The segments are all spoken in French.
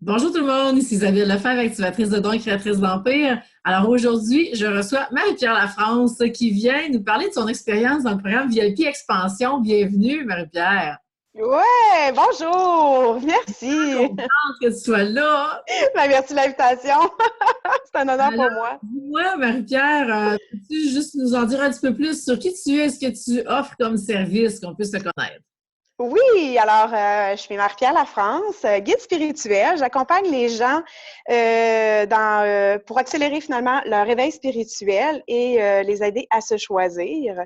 Bonjour tout le monde, ici Isabelle Lefebvre, activatrice de dons et créatrice d'Empire. Alors aujourd'hui, je reçois Marie-Pierre Lafrance qui vient nous parler de son expérience dans le programme VIP Expansion. Bienvenue Marie-Pierre. Ouais, bonjour, Je suis merci. contente que tu sois là. Merci de l'invitation. C'est un honneur pour Alors, moi. dis-moi Marie-Pierre, peux-tu juste nous en dire un petit peu plus sur qui tu es, ce que tu offres comme service, qu'on puisse te connaître? Oui, alors, je suis Marie-Pierre Lafrance, guide spirituel. J'accompagne les gens pour accélérer finalement leur éveil spirituel et les aider à se choisir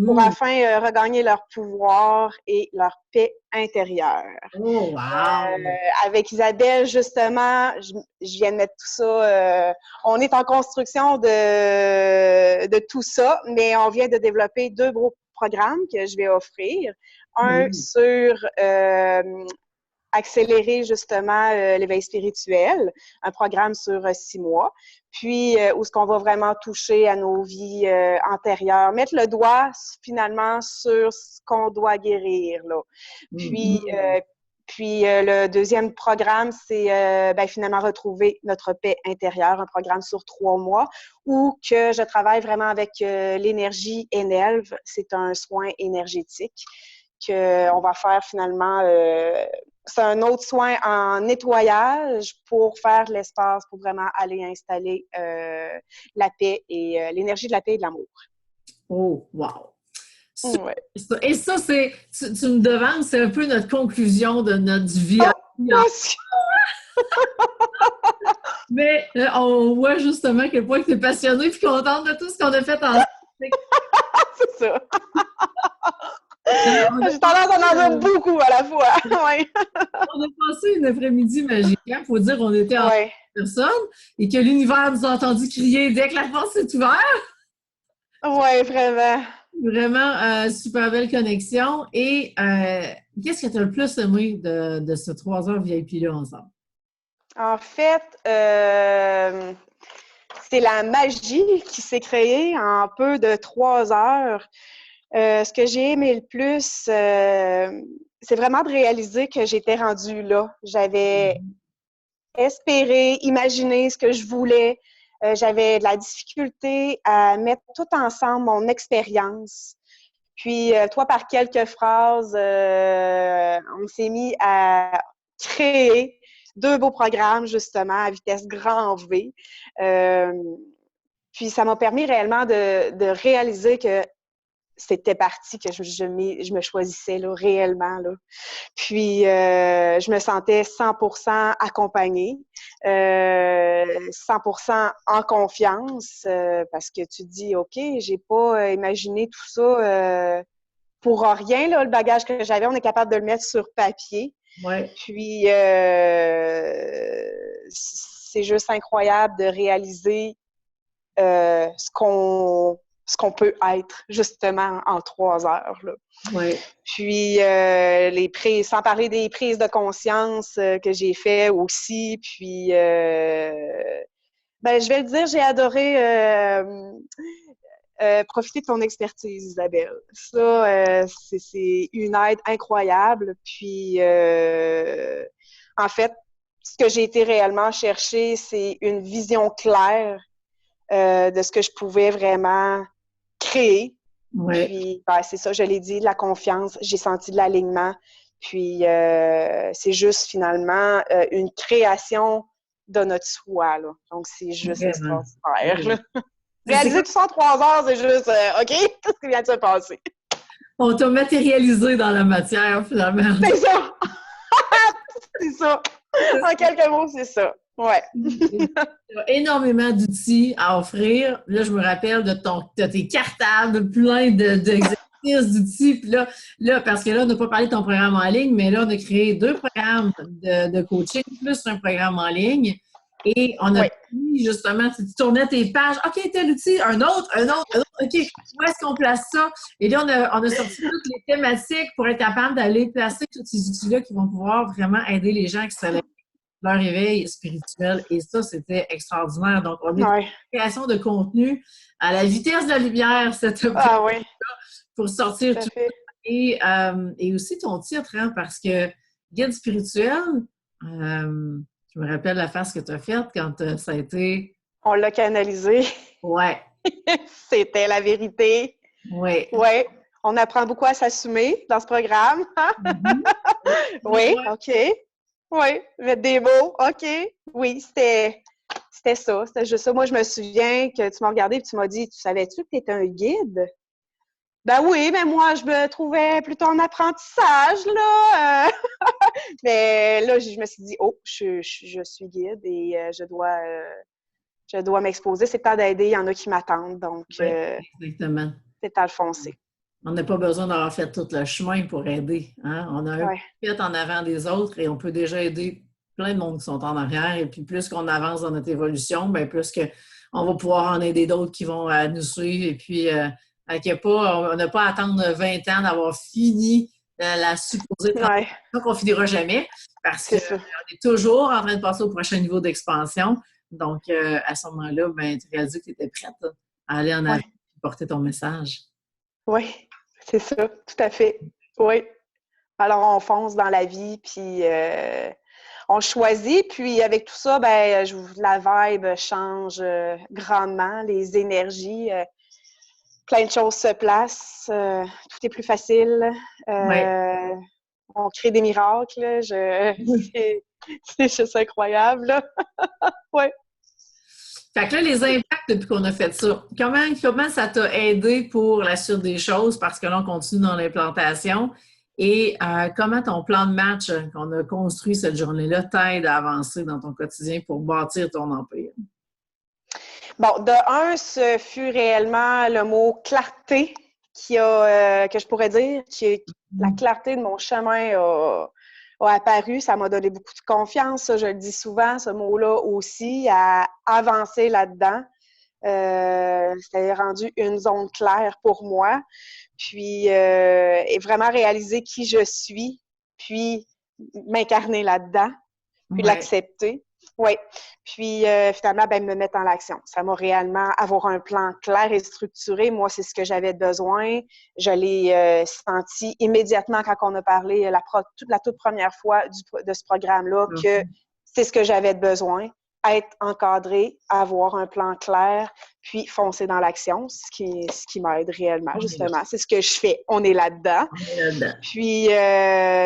pour Mhm. afin regagner leur pouvoir et leur paix intérieure. Oh, wow! Avec Isabelle, justement, je viens de mettre tout ça. On est en construction de tout ça, mais on vient de développer deux gros programmes que je vais offrir. Un Oui. sur accélérer justement l'éveil spirituel, un programme sur 6 mois, puis où ce qu'on va vraiment toucher à nos vies antérieures, mettre le doigt finalement sur ce qu'on doit guérir, là. Puis, Mhm. le deuxième programme, c'est finalement retrouver notre paix intérieure, un programme sur 3 mois où que je travaille vraiment avec l'énergie Enelve. C'est un soin énergétique qu'on va faire finalement. C'est un autre soin en nettoyage pour faire de l'espace, pour vraiment aller installer la paix et l'énergie de la paix et de l'amour. Oh, wow! Super. Ouais. Et ça, tu me demandes, c'est un peu notre conclusion de notre vie. Oh, merci! Mais on voit justement à quel point tu es passionnée et contente de tout ce qu'on a fait ensemble. C'est ça. On a J'ai tendance à en dire passé, beaucoup à la fois. Oui. on a passé une après-midi magique. Il faut dire qu'on était en Oui. personne et que l'univers nous a entendu crier dès que la porte s'est ouverte. Oui, vraiment. Vraiment, super belle connexion. Et qu'est-ce que tu as le plus aimé de ce 3 heures VIP-là ensemble? En fait, c'est la magie qui s'est créée en peu de 3 heures. Ce que j'ai aimé le plus, c'est vraiment de réaliser que j'étais rendue là. J'avais espéré, imaginé ce que je voulais. J'avais de la difficulté à mettre tout ensemble mon expérience. Puis, toi, par quelques phrases, on s'est mis à créer deux beaux programmes, justement, à vitesse grand V. Euh, Puis, ça m'a permis réellement de réaliser que c'était parti, que je me choisissais là, réellement. Là. Puis, je me sentais 100% accompagnée, 100% en confiance, parce que tu te dis, OK, j'ai pas imaginé tout ça pour rien, là, le bagage que j'avais, on est capable de le mettre sur papier. Oui. Puis, c'est juste incroyable de réaliser ce qu'on peut être, justement, en 3 heures. Là. Oui. Puis, sans parler des prises de conscience que j'ai fait aussi. Puis, je vais le dire, j'ai adoré profiter de ton expertise, Isabelle. Ça, c'est une aide incroyable. Puis, en fait, ce que j'ai été réellement chercher, c'est une vision claire de ce que je pouvais vraiment créer. Oui. Puis, c'est ça, je l'ai dit, de la confiance, j'ai senti de l'alignement. Puis, c'est juste finalement une création de notre soi. Là. Donc, c'est juste Vraiment. extraordinaire. Vraiment. Là. C'est Réaliser comme tout ça en 3 heures, c'est juste OK, qu'est-ce qui vient de se passer? on t'a matérialisé dans la matière, finalement. C'est ça! C'est ça! En quelques mots, c'est ça. Ouais. Tu as énormément d'outils à offrir. Là, je me rappelle de tes cartables plein d'exercices, d'outils. Puis parce que là, on n'a pas parlé de ton programme en ligne, mais là, on a créé deux programmes de coaching, plus un programme en ligne. Et on a Oui. pris, justement, tu tournais tes pages. OK, tel outil, un autre, un autre, un autre. OK, où est-ce qu'on place ça? Et là, on a sorti toutes les thématiques pour être capable d'aller placer tous ces outils-là qui vont pouvoir vraiment aider les gens qui se leur éveil spirituel. Et ça, c'était extraordinaire. Donc, on est dans Ouais. la création de contenu à la vitesse de la lumière, cette Ah oui, pour sortir tout à tout. fait. Et aussi ton titre, hein, parce que guide spirituel, Je me rappelle la face que tu as faite quand ça a été... On l'a canalisé. Ouais, C'était la vérité. ouais. Oui. On apprend beaucoup à s'assumer dans ce programme. Mhm. Oui, Ouais. OK. Oui, mettre des mots. OK. Oui, c'était ça. C'était juste ça. Moi, je me souviens que tu m'as regardé et tu m'as dit, tu savais-tu que tu étais un guide? Ben oui, mais moi, je me trouvais plutôt en apprentissage, là. Mais là, je me suis dit, oh, je suis guide et je dois m'exposer. C'est le temps d'aider. Il y en a qui m'attendent. Donc, Oui, exactement. c'est temps de foncer. On n'a pas besoin d'avoir fait tout le chemin pour aider. Hein? On a un Ouais. fait en avant des autres et on peut déjà aider plein de monde qui sont en arrière. Et puis, plus qu'on avance dans notre évolution, bien, plus on va pouvoir en aider d'autres qui vont nous suivre. Et puis, on n'a pas à attendre 20 ans d'avoir fini la supposée Ouais, transition qu'on finira jamais parce qu'on c'est ça. est toujours en train de passer au prochain niveau d'expansion. Donc, à ce moment-là, ben, tu réalises que tu étais prête à aller en avant Ouais. et porter ton message. Oui, c'est ça, tout à fait. Oui. Alors, on fonce dans la vie, puis on choisit. Puis, avec tout ça, ben, la vibe change grandement, les énergies. Plein de choses se placent. Tout est plus facile. Oui. Euh, on crée des miracles. C'est juste incroyable, là. Ouais. Fait que là, les impacts depuis qu'on a fait ça, comment ça t'a aidé pour la suite des choses? Parce que là, on continue dans l'implantation. Et comment ton plan de match qu'on a construit cette journée-là t'aide à avancer dans ton quotidien pour bâtir ton empire? Bon, de un, ce fut réellement le mot clarté que je pourrais dire, la clarté de mon chemin a apparu. Ça m'a donné beaucoup de confiance. Ça, je le dis souvent, ce mot-là aussi, à avancer là-dedans. C'est rendu une zone claire pour moi. Puis, et vraiment réaliser qui je suis, puis m'incarner là-dedans, puis Oui. l'accepter. Oui. Puis finalement, ben, me mettre en action. Ça m'a réellement avoir un plan clair et structuré. Moi, c'est ce que j'avais besoin. Je l'ai senti immédiatement quand on a parlé la toute première fois de ce programme-là que c'est ce que j'avais besoin. Être encadré, avoir un plan clair, puis foncer dans l'action, ce qui m'aide réellement, justement. C'est ce que je fais. On est là-dedans. On est là-dedans. Puis,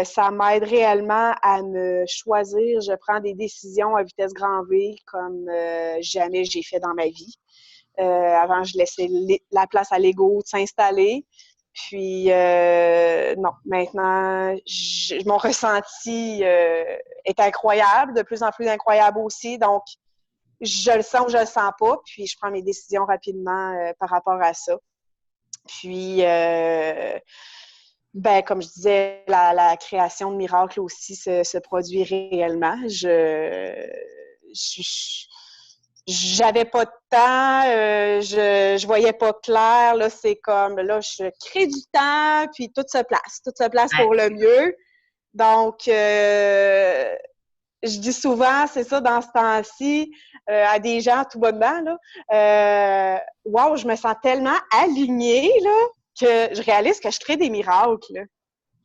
ça m'aide réellement à me choisir. Je prends des décisions à vitesse grand V comme jamais j'ai fait dans ma vie. Avant, je laissais la place à l'ego de s'installer. Puis, non, maintenant, mon ressenti est incroyable, de plus en plus incroyable aussi. Donc, je le sens ou je le sens pas. Puis, je prends mes décisions rapidement par rapport à ça. Puis, ben, comme je disais, la création de miracles aussi se produit réellement. J'avais pas de temps, je voyais pas clair. Là, c'est comme, là, je crée du temps, puis tout se place Ouais. pour le mieux. Donc, je dis souvent, c'est ça, dans ce temps-ci, à des gens tout bonnement, là, wow, je me sens tellement alignée, là, que je réalise que je crée des miracles, là.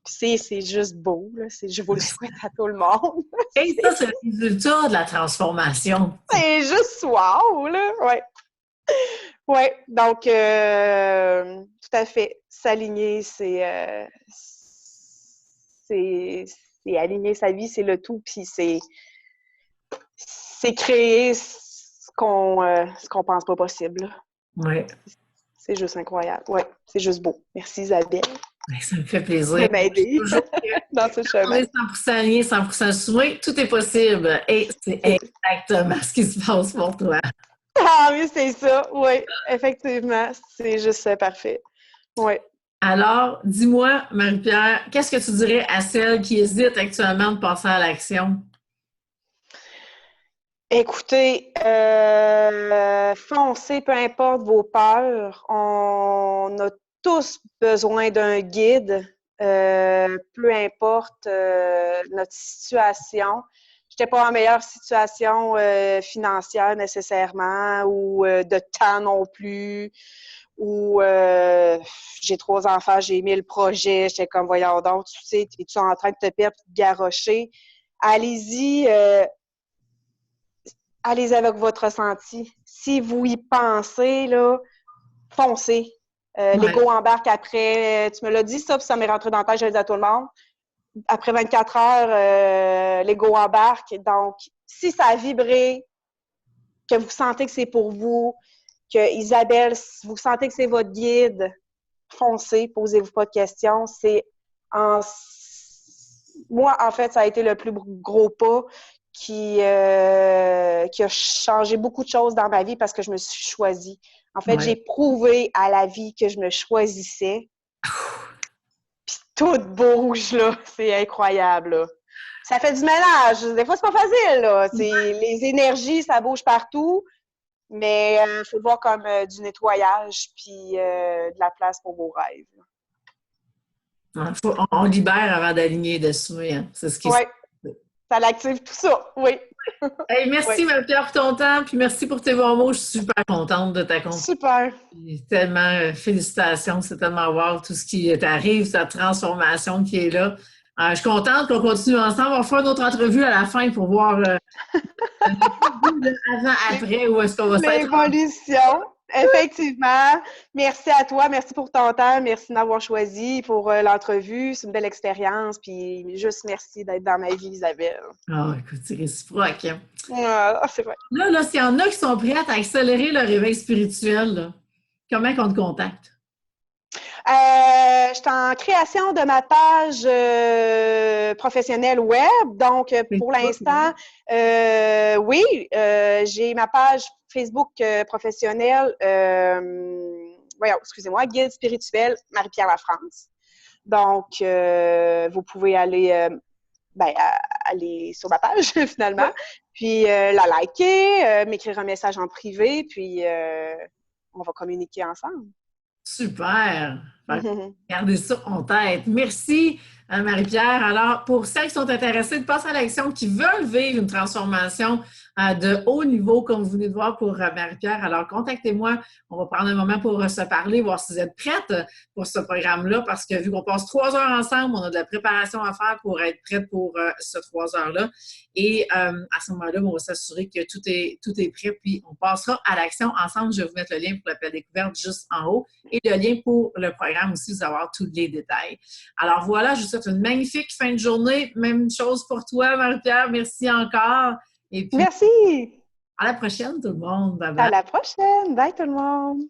Puis c'est juste beau, là. Je vous le souhaite à tout le monde. Et ça, c'est le résultat de la transformation. C'est juste wow, là. Ouais. Ouais. Donc, tout à fait. S'aligner, c'est aligner sa vie, c'est le tout. Puis c'est créer ce qu'on pense pas possible. Oui. C'est juste incroyable. Ouais, c'est juste beau. Merci Isabelle Ça me fait plaisir. de m'aider Toujours dans ce on chemin. est 100% aligné, 100% soin, tout est possible. Et c'est exactement ce qui se passe pour toi. Ah oui, c'est ça. Oui, effectivement. C'est juste parfait. Oui. Alors, dis-moi, Marie-Pierre, qu'est-ce que tu dirais à celles qui hésitent actuellement de passer à l'action? Écoutez, foncez, peu importe vos peurs. On a tous besoin d'un guide, peu importe notre situation. Je n'étais pas en meilleure situation financière nécessairement ou de temps non plus. Ou j'ai 3 enfants, j'ai aimé le projet. J'étais comme, voyons donc, tu sais, es-tu en train de te perdre, de te garrocher? Allez-y. allez avec votre ressenti. Si vous y pensez, là, foncez. L'ego embarque après. Tu me l'as dit, ça, puis ça m'est rentré dans la tête, je le dis à tout le monde. Après 24 heures, l'ego embarque. Donc, si ça a vibré, que vous sentez que c'est pour vous, que Isabelle, vous sentez que c'est votre guide, foncez, posez-vous pas de questions. Moi, en fait, ça a été le plus gros pas qui a changé beaucoup de choses dans ma vie parce que je me suis choisie. En fait, j'ai prouvé à la vie que je me choisissais. Puis tout bouge, là. C'est incroyable, là. Ça fait du ménage. Des fois, c'est pas facile, là. Les énergies, ça bouge partout. Mais il faut le voir comme du nettoyage puis de la place pour vos rêves. On libère avant d'aligner dessus. Hein. C'est ce qui Oui, ça l'active tout ça, oui. Hey, merci, Marie-Pierre, pour ton temps, puis merci pour tes bons mots. Je suis super contente de ta compagnie. Super. Tellement, félicitations, c'est tellement wow tout ce qui t'arrive, cette transformation qui est là. Je suis contente qu'on continue ensemble. On va faire une autre entrevue à la fin pour voir avant, après, où est-ce qu'on va s'être. L'évolution, effectivement. Merci à toi, merci pour ton temps, merci de m'avoir choisi pour l'entrevue. C'est une belle expérience, puis juste merci d'être dans ma vie, Isabelle. Ah, écoute, c'est réciproque. C'est vrai. Là, s'il y en a qui sont prêts à accélérer leur réveil spirituel, là, comment on te contacte? Je suis en création de ma page professionnelle web. Donc, pour l'instant, oui, j'ai ma page Facebook professionnelle, excusez-moi, guide spirituel Marie-Pierre Lafrance. Donc, vous pouvez aller, aller sur ma page, finalement, puis la liker, m'écrire un message en privé, puis on va communiquer ensemble. Super! Gardez ça en tête. Merci, Marie-Pierre. Alors, pour celles qui sont intéressées de passer à l'action, qui veulent vivre une transformation de haut niveau, comme vous venez de voir pour Marie-Pierre, alors contactez-moi. On va prendre un moment pour se parler, voir si vous êtes prête pour ce programme-là, parce que vu qu'on passe 3 heures ensemble, on a de la préparation à faire pour être prête pour ce 3 heures-là. Et à ce moment-là, on va s'assurer que tout est prêt, puis on passera à l'action ensemble. Je vais vous mettre le lien pour l'appel découverte juste en haut et le lien pour le programme aussi, vous avoir tous les détails. Alors voilà, je vous souhaite une magnifique fin de journée. Même chose pour toi, Marie-Pierre. Merci encore. Et puis, merci! À la prochaine, tout le monde. Bye bye. À la prochaine! Bye, tout le monde!